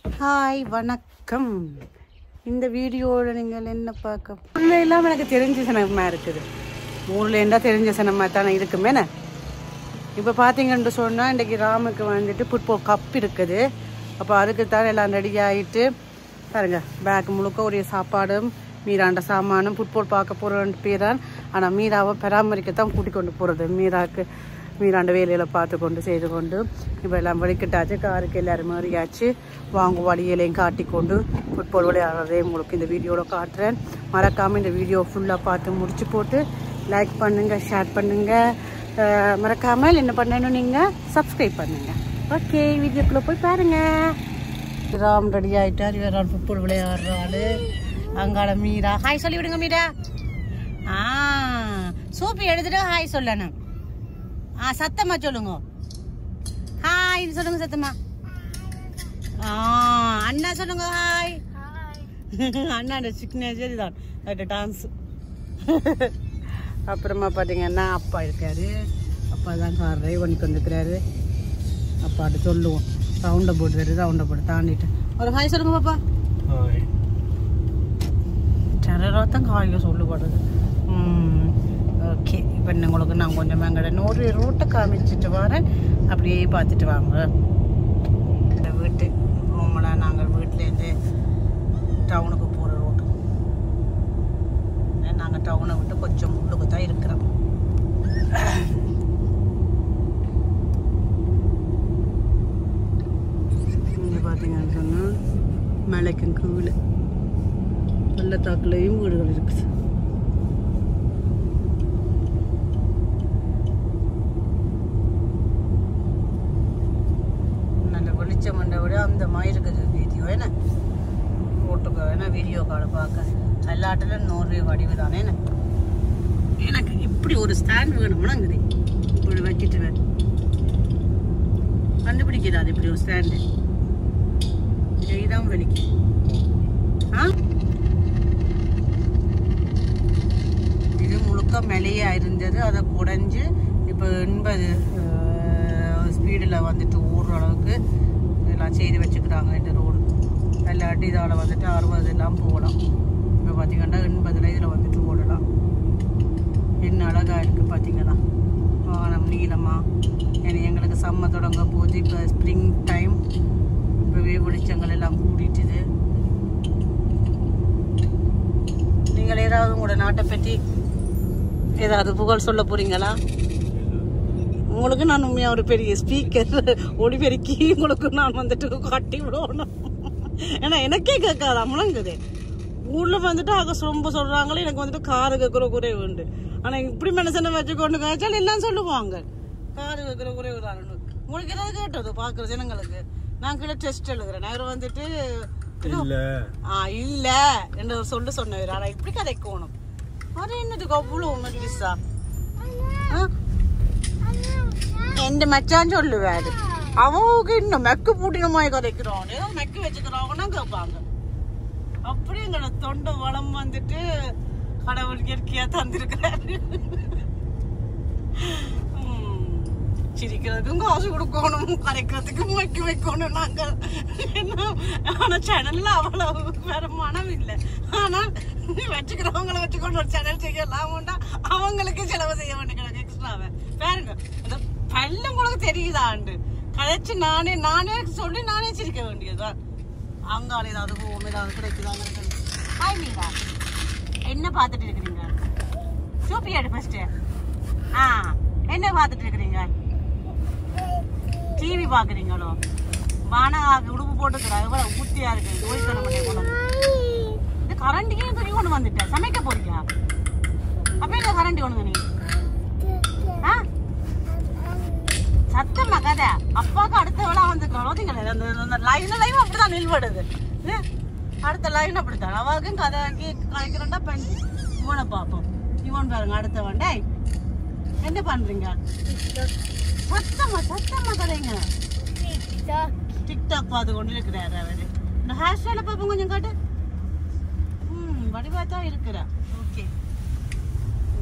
Hi வணக்கம். இந்த வீடியோவில் நீங்கள் என்ன பார்க்க ஊரில் எல்லாம் எனக்கு தெரிஞ்ச சினமாக இருக்குது. ஊரில் என்ன தெரிஞ்ச சினமாக தானே இருக்குமேண்ணே. இப்போ பார்த்தீங்கன்னு சொன்னால் இன்றைக்கி ராமுக்கு வந்துட்டு ஃபுட்பால் கப் இருக்குது. அப்போ அதுக்கு தான் எல்லாம் ரெடி ஆகிட்டு பாருங்க. பேக் முழுக்க ஒரு சாப்பாடும் மீராண்ட சாமானும் ஃபுட்பால் பார்க்க போகிறோன்னு பேரான். ஆனால் மீராவை பராமரிக்கத்தான் கூட்டிக் கொண்டு போகிறது. மீராண்ட வேலையில் பார்த்து கொண்டு செய்து கொண்டு இப்போ எல்லாம் வலிக்கிட்டாச்சு. காருக்கு எல்லோரும் மாறியாச்சு. வாங்க வழியிலையும் காட்டிக்கொண்டு ஃபுட்பால் விளையாடுறதே உங்களுக்கு இந்த வீடியோவில் காட்டுறேன். மறக்காமல் இந்த வீடியோ ஃபுல்லாக பார்த்து முடிச்சு போட்டு லைக் பண்ணுங்கள், ஷேர் பண்ணுங்கள். மறக்காமல் என்ன பண்ணணும், நீங்கள் சப்ஸ்கிரைப் பண்ணுங்கள். ஓகே, வீடியோக்குள்ளே போய் பாருங்கள். ராம் ரெடி ஆகிட்டார். இவரால் ஃபுட்பால் விளையாடுறாள். அங்கால மீரா ஹாய் சொல்லி விடுங்க. மீரா சூப்பி எடுத்துட்டு ஹாய் சொல்லணும். சத்தமா சொல்லுங்க. ஹாய் சொல்லுங்க சத்தமா. அண்ணா சொல்லுங்க ஹாய். அண்ணாண்ட சிக்னேச்சர் தான் டான்ஸ். அப்புறமா பார்த்தீங்கன்னா அப்பா இருக்காரு. அப்பா தான் கார் டிரைவ் பண்ணி கொண்டிருக்கிறாரு. அப்பாட்ட சொல்லுவோம். ரவுண்டை போட்டு தாண்டிட்டு ஒரு ஹாய் சொல்லுங்க பாப்பா. டெரராத்தான் காய்க சொல்லுபடுது. ஓகே, இப்போ உங்களுக்கு நான் கொஞ்சம் எங்களோட நூறு ரூட்டை காமிச்சிட்டு வரேன். அப்படியே பார்த்துட்டு வாங்க. இந்த வீட்டு ரூமெல்லாம் நாங்கள் வீட்டிலேருந்து டவுனுக்கு போகிற ரோட்டு. நாங்கள் டவுனை விட்டு கொஞ்சம் உள்ளுக்கு தான் இருக்கிறோம். இங்கே பார்த்தீங்கன்னு சொன்னால் மலைக்கும் கீழே பள்ளத்தாக்குலேயும் வீடுகள் இருக்குது. வெளிச்சமண்டை விட அந்த மாதிரி இருக்குது வீடியோ. என்ன ரோட்டுக்கு வேணா வீடியோ கார்டு பார்க்க எல்லாட்டிலும் நோர்வே வடிவு தானே. எனக்கு இப்படி ஒரு ஸ்டாண்ட் வேணும்னாங்குது. இப்படி வச்சுட்டு வேணும் கண்டுபிடிக்கிறாது. இப்படி ஒரு ஸ்டாண்டு இதான் வெளிக்கு. இது முழுக்க மேலேயா இருந்தது. அதை குடைஞ்சு இப்போ 80 ஸ்பீடில் வந்துட்டு ஓடுற அளவுக்கு எல்லாம் செய்து வச்சுக்கிறாங்க. இந்த ரோடு இல்லாட்டி இதால் வந்துட்டு 60 எல்லாம் போகலாம். இப்போ பார்த்தீங்கன்னா 80 இதில் வந்துட்டு ஓடலாம். என்ன அழகாக இருக்குது பார்த்தீங்கன்னா. வானம் நீளமாக. ஏன்னா எங்களுக்கு சம்ம தொடங்க போகுது. இப்போ ஸ்ப்ரிங் டைம். இப்போவே வெளிச்சங்கள் எல்லாம் கூடிட்டுது. நீங்கள் ஏதாவது உங்களோட நாட்டை பற்றி ஏதாவது புகழ் சொல்ல போகிறீங்களா? உங்களுக்கு நான் உண்மையாக ஒரு பெரிய ஸ்பீக்கர் ஒளிபெருக்கி உங்களுக்கு நான் வந்துட்டு காட்டி விடணும். ஏன்னா எனக்கே கேட்காது அம்மளங்குது. ஊரில் வந்துட்டு ஆக ரொம்ப சொல்கிறாங்களே. எனக்கு வந்துட்டு காது கேட்குற குறைவு உண்டு. ஆனால் இப்படி மனசனை வச்சுக்கொண்டு காய்ச்சாலும் எல்லாம் சொல்லுவாங்க காது கேட்குற குறைவு தான். உங்களுக்கு ஏதாவது கேட்டது பார்க்குற ஜனங்களுக்கு. நான் கீழே டெஸ்ட் எழுதுறேன். நான் வந்துட்டு இல்லை என்று சொன்னவர். ஆனால் இப்படி கதைக்கணும். அது என்னதுக்கு அவ்வளோ மெல்லிஸா எந்த மச்சான்னு சொல்லுவாரு. அவங்க இன்னும் மெக்கு பூட்டினமாய் கதைக்கிறோம். ஏதோ மெக்கு வச்சுக்கிறாங்கன்னா கேட்பாங்க. அப்படி எங்களோட தொண்டை வளம் வந்துட்டு கடவுள் இயற்கையா தந்திருக்கிறாரு. சிரிக்கிறதுக்கும் காசு கொடுக்கணும், கரைக்கிறதுக்கும் மெக்கு வைக்கணும் நாங்கள். ஆனா சேனல்ல அவ்வளவு வேற மனம் இல்லை. ஆனால் வச்சுக்கிறவங்களை வச்சுக்கொண்டு ஒரு சேனல் செய்யலாம். அவங்களுக்கு செலவு செய்ய வேண்டிய எக்ஸ்ட்ராவை பாருங்க. பல்ல உங்களுக்கு தெரியுதாண்டு கதைச்சு நானே சொல்லி நானே சிரிக்க வேண்டியதுதான். அங்கால ஏதாவது போகும், ஏதாவது கிடைக்குதாங்க. ஹாய் மீரா, என்ன பார்த்துட்டு இருக்கிறீங்க? சூப்பியாடு ஃபர்ஸ்ட். என்ன பார்த்துட்டு இருக்கிறீங்க? டிவி பாக்குறீங்களோ? வானகாக்கு உடுப்பு போட்டுக்கிறா. எவ்வளவு ஊத்தியா இருக்கு. ஓய்க்கணும் கொண்டு இந்த கரண்டியும் துணி கொண்டு வந்துட்டேன். சமைக்க போறீங்க? அப்ப இந்த கரண்டி கொண்டு நீ சத்தமா கதை. அப்பாவுக்கு அடுத்த வேலை வந்துருக்கோம். லைவ் அப்படிதான் நில்படுது. அடுத்த லைன் அப்படித்தான். அவாவுக்கும் கதை கலைக்கிறா பண்ணி இவனை பார்ப்போம். இவன் பாருங்க அடுத்த வண்டே என்ன பண்றீங்க? சத்தமா கதைங்க. டிக்டாக் பார்த்து கொண்டு இருக்கிறாரு அவரு. இந்த ஹேர் ஸ்டைல பார்ப்போம் கொஞ்சம் காட்டு. வடிவாத்தான் இருக்கிறா. ஓகே,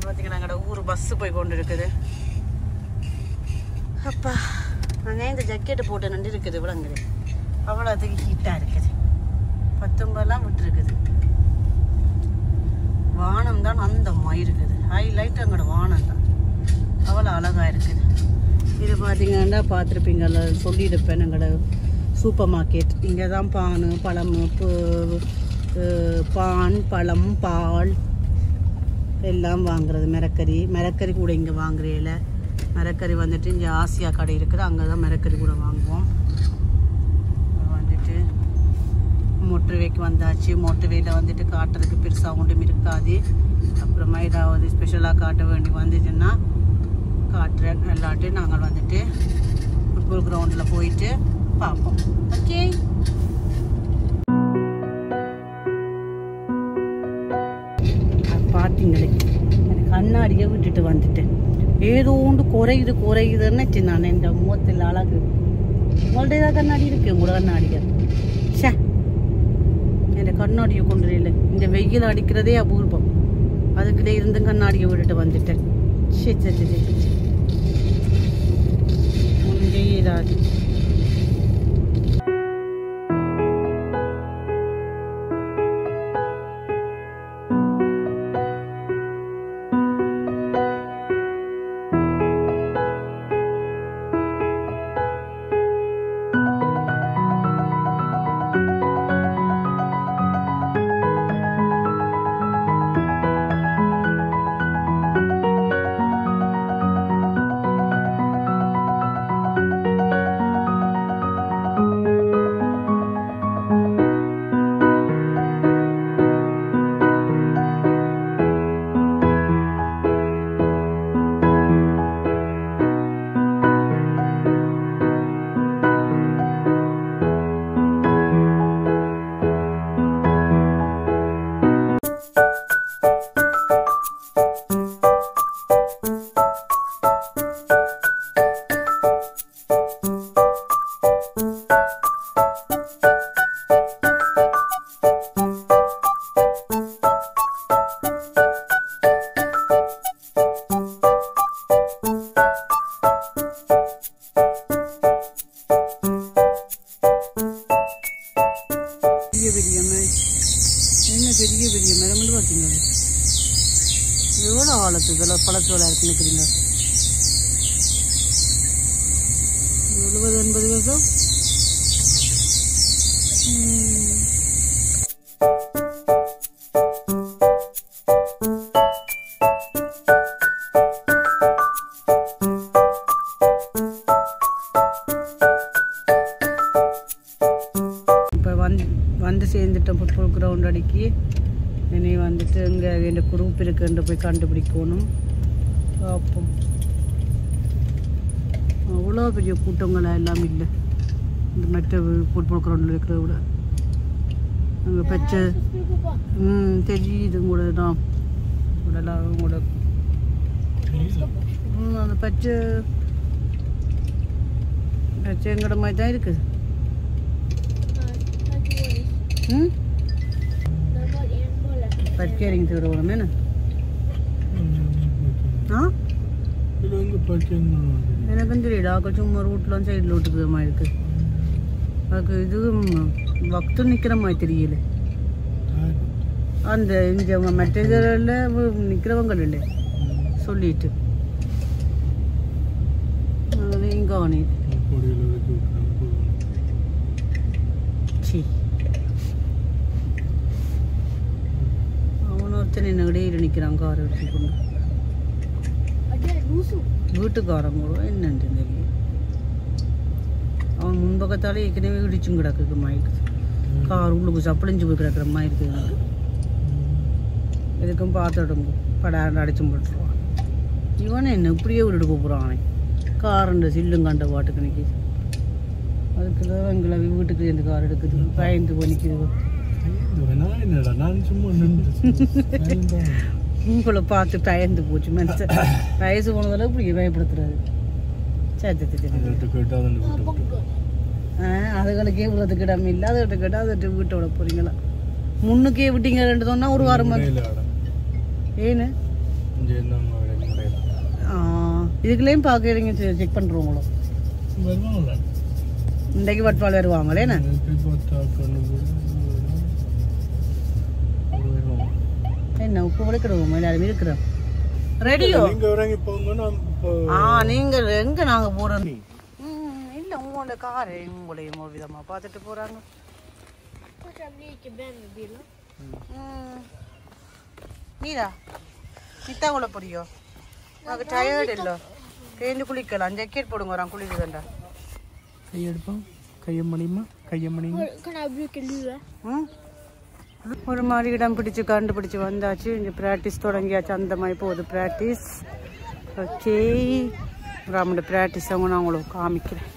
பார்த்தீங்கன்னா எங்களோட ஊர் பஸ் போய் கொண்டு இருக்குது. அப்பா அங்கே இந்த ஜக்கெட்டு போட்டு நண்டு இருக்குது. விளங்குது அவ்வளோ அதுக்கு ஹீட்டாக இருக்குது. 19 விட்டுருக்குது. வானம் தான் அந்த மாதிரி இருக்குது. ஹைலைட் அங்கோட வானம் தான் அவ்வளோ அழகாக இருக்குது. இது பார்த்தீங்கன்னா பார்த்துருப்பீங்கள்ல, சொல்லியிருப்பேன். எங்களோட சூப்பர் மார்க்கெட் இங்கே தான் பான் பழம் பால் எல்லாம் வாங்குறது. மிரக்கறி கூட இங்கே வாங்குறேல. மிரக்கறி வந்துட்டு இங்கே ஆசியா கடை இருக்குது, அங்கே தான் மிரக்கறி கூட வாங்குவோம். வந்துட்டு மோட்டர்வேக்கு வந்தாச்சு. மோட்டர்வேயில் வந்துட்டு காட்டுறதுக்கு பெருசாக ஒன்றும் இருக்காது. அப்புறமா ஏதாவது ஸ்பெஷலாக காட்ட வேண்டி வந்துச்சுன்னா காட்டுறேன். எல்லாட்டையும் நாங்கள் வந்துட்டு ஃபுட்பால் கிரவுண்டில் போயிட்டு பார்ப்போம். ஓகே, பார்த்தீங்களே எனக்கு கண்ணாடியை விட்டுட்டு வந்துட்டேன். ஏதோ ஒன்று குறையுதுன்னு நான் இந்த முகத்தில் அழகு. உங்கள்ட்ட ஏதாவது கண்ணாடி இருக்கு? உங்களோட கண்ணாடிகள் ஷே, என் கண்ணாடியை கொண்டு இல்லை. இந்த வெயில் அடிக்கிறதே அபூர்வம். அதுக்கிட்டே இருந்து கண்ணாடியை விட்டுட்டு வந்துட்டேன். சரி சரி சரி சரி ஒன்றே ஏதாவது. பெரிய மரம் பார்த்தீங்க. எவ்வளோ ஆழத்து இதெல்லாம் பழத்து வேலை இருக்குன்னு 70-80 வருஷம். இப்போ வந்து சேர்ந்துட்டோம் ஃபுட்பால் கிரவுண்ட் அடிக்கி. இனி வந்துட்டு இங்கே இந்த குரூப் இருக்குன்னு போய் கண்டுபிடிக்கணும். பார்ப்போம். அவ்வளோ பெரிய கூட்டங்களாக எல்லாம் இல்லை இந்த மற்ற ஃபுட்பால் கிரவுண்டில் இருக்கிறத விட. அங்கே பச்சை தெரியுது கூட தான் உடலாம் கூட. அந்த பச்சை எங்கட மாதிரி தான் இருக்குது. பச்சைரிங் தருவோம் என்ன? எனக்கும் தெரியல. ஆக்கள் சும்மா ரூட்லாம் சைடில் விட்டுக்கிற மாதிரி இருக்குது. அதுக்கு இதுவும் வக்து நிற்கிற மாதிரி தெரியல. அந்த இங்கே மற்ற இதில் நிற்கிறவங்க இல்லை சொல்லிட்டு இங்கே ஆனி அவனை ஒருத்தன் என்ன இடையில நிற்கிறான் காரை எடுத்துக்கொண்டு. வீட்டுக்காரங்க கூட என்னன்னு தெரியும். அவன் முன்பக்கத்தாலே ஏற்கனவே இடிச்சும் கிடக்குது மாயிருக்குது. கார் உள்ளுக்கு சப்பளிஞ்சு போய் கிடக்குற மாதிரி இருக்குது. எதுக்கும் பார்த்துடுங்க படாண்டு அடிச்சும் போட்டுருவான். இவனை என்ன இப்படியே விட்டுட்டு போகிறான். காரண்டு சில்லும் கண்ட பாட்டுக்கு நிற்கிது. அதுக்கு தான் எங்களை வீட்டுக்கு இந்த கார் எடுக்குது. பயந்து போய் நிற்கிது. உங்களை பார்த்து பயந்து போச்சு மனுஷன். வயசு போனதெல்லாம் இப்படி பயப்படுத்துறாரு. அதுகளுக்கே இவ்வளோத்துக்கு இடம் இல்லை. அதை கேட்டால் அதை வீட்டோட போறீங்களா? முன்னுக்கே விட்டீங்க 2 சொன்னா ஒரு வாரம் ஏன்னு இதுக்குள்ளேயும் பார்க்குறீங்க செக் பண்ணுறவங்களோ இன்றைக்கு வட்பால் வருவாங்களே என்ன என்ன உப்பு விளக்கிடுவோம் எல்லாரும் இருக்கிறோம் ரெடியோ நீங்கள் எங்க நாங்க போறோம் இல்ல உங்களோட காரை உங்களையும் ஒரு விதமா பார்த்துட்டு போறாங்க நீதா நித்தா கொள்ள போறியோ எனக்கு டயர்ட் இல்ல கேந்து குளிக்கலாம் ஜக்கெட் போடுங்க வரான் குளிக்குதுண்டா கையெடுப்போம் கையம்மணிமா ஒரு மாதிரி இடம் பிடிச்சு கண்டுபிடிச்சு வந்தாச்சு இங்கே ப்ராக்டிஸ் தொடங்கியாச்சு அந்த மாதிரி போகுது ப்ராக்டிஸ் ஓகே ராமோட ப்ராக்டிஸ் அவங்க நான் உங்களுக்கு காமிக்கிறேன்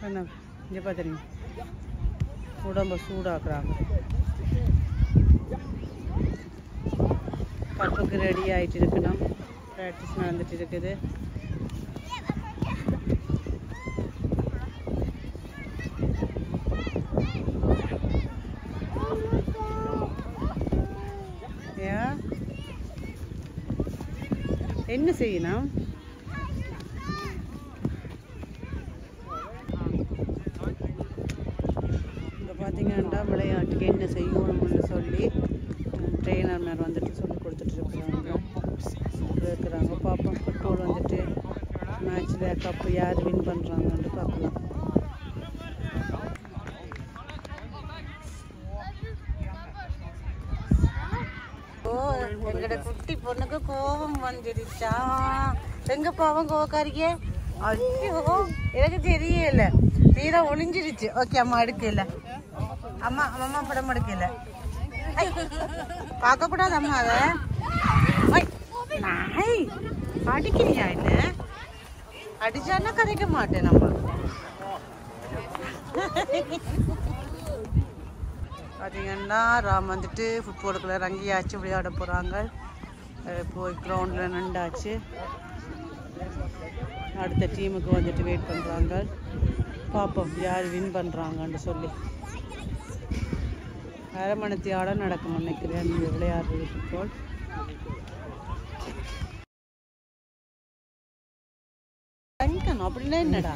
என்ன இங்கே பார்த்துறீங்க உடம்ப சூடாக்குறாங்க பப்புக்கு ரெடி ஆகிட்டு இருக்கணும் ப்ராக்டிஸ் நடந்துட்டு இருக்குது என்ன செய்யணும் இங்கே பார்த்தீங்கன்னா விளையாட்டுக்கு என்ன செய்யணும்னு சொல்லி ட்ரெயினர் மேலே வந்துட்டு சொல்லி கொடுத்துட்டு இருக்கிறாங்க பார்ப்போம் ஃபுட்பால் வந்துட்டு மேட்ச்சில் கப்பு யார் வின் பண்ணுறாங்கன்னு பார்க்கலாம் எங்கட குட்டி பொண்ணுக்கு கோபம் வந்துடுச்சா எங்க பாவம் கோவக்காரிக்கே ஐயோ எனக்கு தெரியல வீரா ஒளிஞ்சிருச்சு ஓகே அம்மா எடுக்கல அம்மா அம்மா படம் எடுக்கல பார்க்க கூடாது அம்மா அத நாய் அடிக்கிறியா என்ன அடிச்சானா கதைக்க மாட்டேன் நம்ம பார்த்தீங்கன்னா ராம் வந்துட்டு ஃபுட்பாலுக்குள்ள ரங்கியாச்சு விளையாட போகிறாங்க போய் கிரவுண்டில் நின்றாச்சு அடுத்த டீமுக்கு வந்துட்டு வெயிட் பண்ணுறாங்க பார்ப்போம் யார் வின் பண்ணுறாங்கன்னு சொல்லி அரை மணித்தியாட நடக்கும் நினைக்கிறேன் நீங்கள் விளையாடுறது ஃபுட்பால் அப்படின்னா என்னடா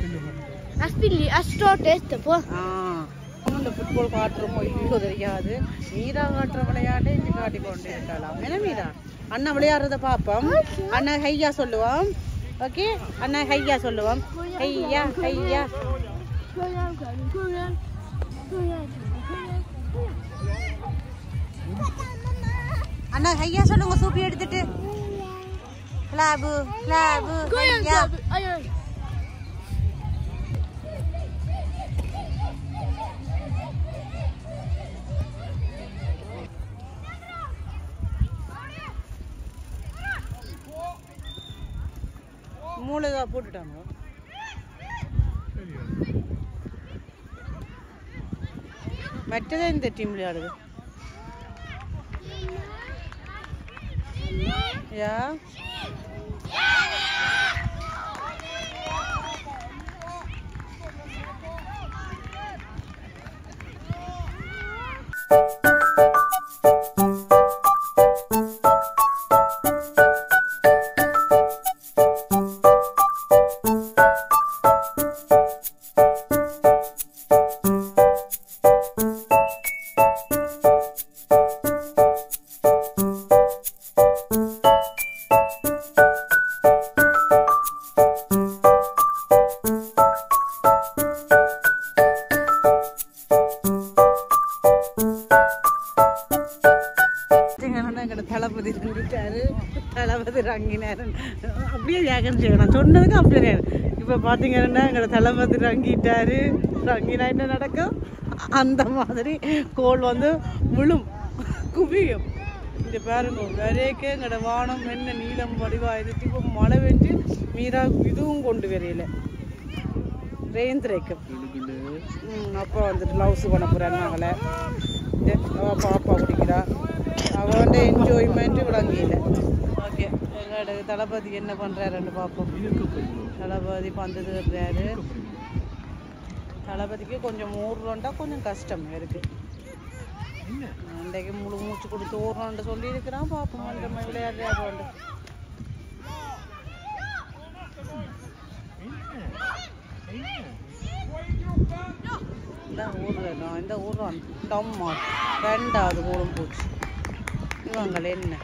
இந்த ஃபுட்பால் காட்டுறமோ இல்லையோ தெரியாது மீரா காட்டுற விளையாட்டை இங்கே காட்டி கொண்டு இருக்கலாம் என்ன மீரா அண்ணா விளையாடுறத பார்ப்போம் அண்ணா ஹையா சொல்லுவோம் ஓகே அண்ணா ஹையா சொல்லுவோம் ஹையா ஹையா அண்ணா ஹையா சொல்லுங்க சூப்பி எடுத்துட்டு கிளாபு கிளாபு ஹையா மூளைதா போட்டுட்டாங்க மற்றதே இந்த டீம் விளையாடுது யா தளபதி தங்கிட்டாரு தளபதி ரங்கினாரு அப்படியே வேகன் செய்யணும் சொன்னதுக்கு அப்படியே இப்போ பார்த்தீங்கன்னா எங்களோட தளபதி ரங்கிட்டாரு ரங்கினா என்ன நடக்கும் அந்த மாதிரி கோல் வந்து விழும் குவியும் இந்த பாருங்க வரைக்கே எங்களோட வானம் என்ன நீளம் வடிவாயிருச்சு இப்போ மழை வெஞ்சு மீரா இதுவும் கொண்டு வரையில ரெயின் திரைக்கும் அப்போ வந்துட்டு லவ்ஸ் பண்ண போகிறாங்க நாங்களே பாப்பா குடிக்கிறா அவன் என்ஜாய்மெண்ட் விளங்கியில ஓகே எங்களோட தளபதி என்ன பண்ணுறாருன்னு பார்ப்போம் தளபதி பந்தது இருக்கிறாரு தளபதிக்கு கொஞ்சம் ஊர்றோண்டா கொஞ்சம் கஷ்டம் இருக்கு அன்றைக்கு முழு மூச்சு கொடுத்து ஊர்றோன்ட்டு சொல்லி இருக்கிறான் பார்ப்போம் அந்த மாதிரி விளையாடுறாரு இந்த ஊரில் இந்த ஊர் டம்மா 2வது கோலும் போச்சு. இவங்கள என்ன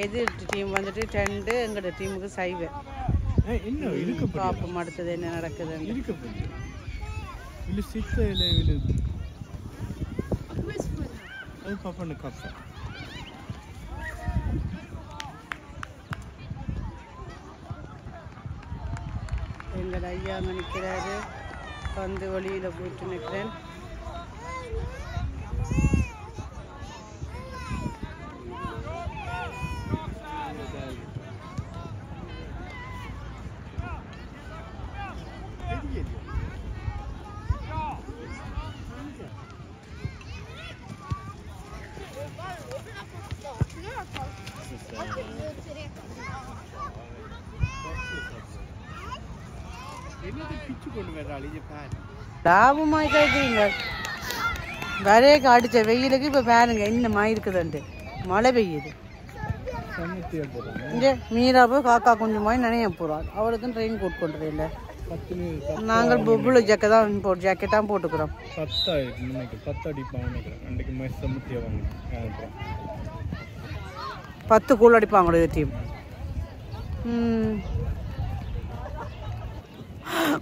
எதிர் டீம் வந்துட்டு 2 எங்களோட டீமுக்கு சைவன். பாப்பம் அடுத்தது என்ன நடக்குது. எங்கள் ஐயா நிற்கிறாரு. பந்து வழியில் போயிட்டு நிற்கிறேன். லாபமாய் கேட்குறீங்க. வரையக்கு அடிச்ச வெயிலுக்கு இப்போ பாருங்க என்னமா இருக்குதுன்ட்டு மழை பெய்யுது. இங்கே மீரா போய் காக்கா கொஞ்சமாய் நினைய போகிறாள். அவளுக்கும் ட்ரெயின் கோட் கொண்டு இல்லை. நாங்கள் புளு ஜாக்கெட்டாக போட்டுக்கிறோம். 10 கூழ் அடிப்பாங்களோ இது டீம்.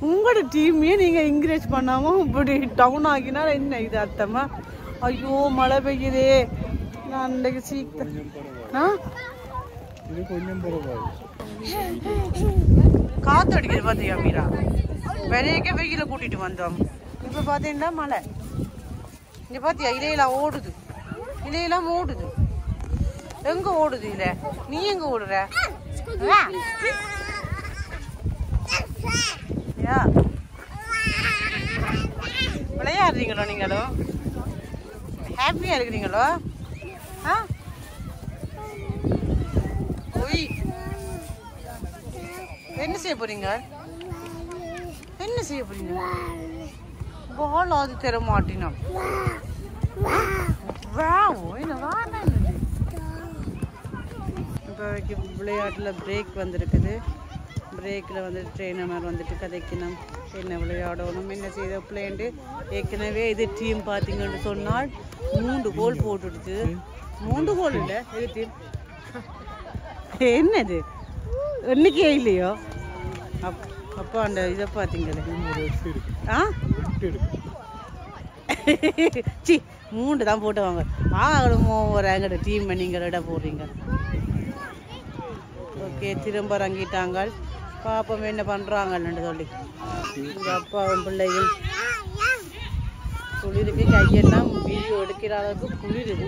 உங்களோட டீமே நீங்கள் என்கரேஜ் பண்ணாமல் இப்படி டவுன் ஆகினா என்ன இது அர்த்தமா? ஐயோ மழை பெய்யுதே. நான் இன்றைக்கு சீக்கிரம் காற்று அடிக்கிறது பார்த்தியா மீரா? விரைக்க வெயில கூட்டிட்டு வந்தோம். இப்போ பார்த்தீங்கன்னா மழை. இங்கே பார்த்தியா இலையெல்லாம் ஓடுது. இலையெல்லாம் ஓடுது. எங்க ஓடுது இல்ல? நீ எங்க ஓடுற? விளையாடுறீங்களோ நீங்களும்? ஹாப்பியா இருக்கிறீங்களோ? என்ன செய்ய போறீங்க? என்ன செய்ய போறீங்க? பால் அது தர மாட்டினோம். இப்போ விளையாட்டில் பிரேக் வந்திருக்குது. பிரேக்கில் வந்துட்டு ட்ரெயினர் வந்துட்டு கதைக்கணும், என்ன விளையாடணும், என்ன செய்த பிள்ளைண்டு. ஏற்கனவே இது டீம் பார்த்தீங்கன்னு சொன்னால் 3 கோல் போட்டுடுச்சு. 3 கோல் இல்லை இது டீம். என்னது இன்னைக்கே இல்லையோ? அப்போ அந்த இதை பார்த்தீங்களே சி 3 தான் போட்டுவாங்க. ஒரு எங்கட டீம் நீங்கள் இட போடுறீங்க. ஓகே திரும்ப இறங்கிட்டாங்க. பாப்போம் என்ன பண்ணுறாங்கன்னு சொல்லி. எங்கள் அப்பாவும் பிள்ளையும் குளிருக்கு கையெல்லாம் வீடியோ எடுக்கிற அளவுக்கு குளிருது.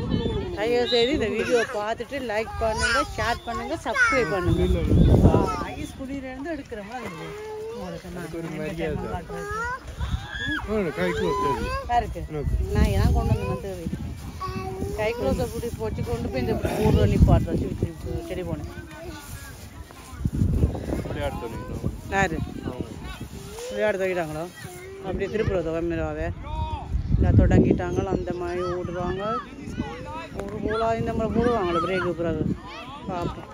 தயவு செய்து இந்த வீடியோவை பார்த்துட்டு லைக் பண்ணுங்க, ஷேர் பண்ணுங்க, சப்ஸ்கிரைப் பண்ணுங்க. ஐஸ் குளிரிலிருந்து எடுக்கிற மாதிரி உங்களுக்கு நான் ஏன் கொண்டு வந்து கை க்ளோஸை பிடி போச்சு கொண்டு போய் இந்த ஊர் நிப்பாட்டுறோம். சரி போனேன். யாரு விளையாட தொடங்கிட்டாங்களோ? அப்படியே திருப்புறது கம்மியாவே இல்லை தொடங்கிட்டாங்களோ அந்த மாதிரி ஓடுவாங்க. ஒரு போலாக இந்த மாதிரி போடுவாங்களோ பிரேக்கு பிறகு பார்ப்போம்.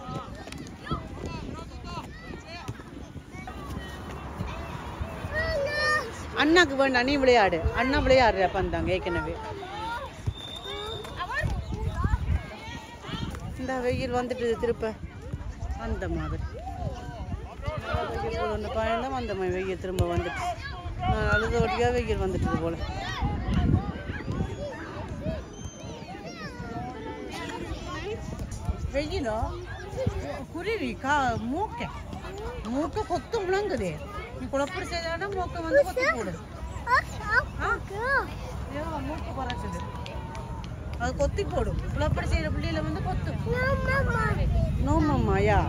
அண்ணாக்கு வேண்டாம் நீ விளையாடு. அண்ணா விளையாடுற பந்தாங்க ஏற்கனவே. இந்த வெயில் வந்துட்டு திருப்ப அந்த மாதிரி ஒன்று பயணம் அந்த மாதிரி வெயில் திரும்ப வந்துட்டு அழுத வழியாக வெயில் வந்துட்டு போல. வெயிலோ குருவி மூக்க கொத்து முழங்குதே. நீ குழப்படி செய்தானா மூக்க வந்து கொத்து போடு. மூக்கு பறக்குது அது கொத்தி போடும். குழப்படி செய்யற பிள்ளையில வந்து கொத்து. நோமாயா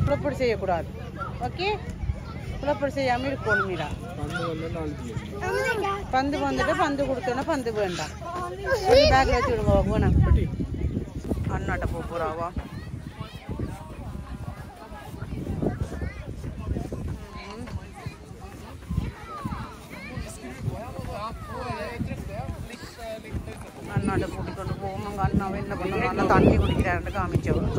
குழப்படி செய்யக்கூடாது. ஓகே குழப்படி செய்யாமல் இருக்கணும். மீரா பந்து வந்துட்டு பந்து கொடுத்தோன்னா பந்து வேண்டாம். பேக்கில் வச்சு விடுவா போனா அண்ணாட்ட போறாவா. அண்ணாட்ட கூட்டிக் கொண்டு போவோம். அங்கே அண்ணாவை என்ன பண்ணுவாங்க? அண்ணா தண்ணி குடிக்கிறாருன்னு காமிச்சவன்.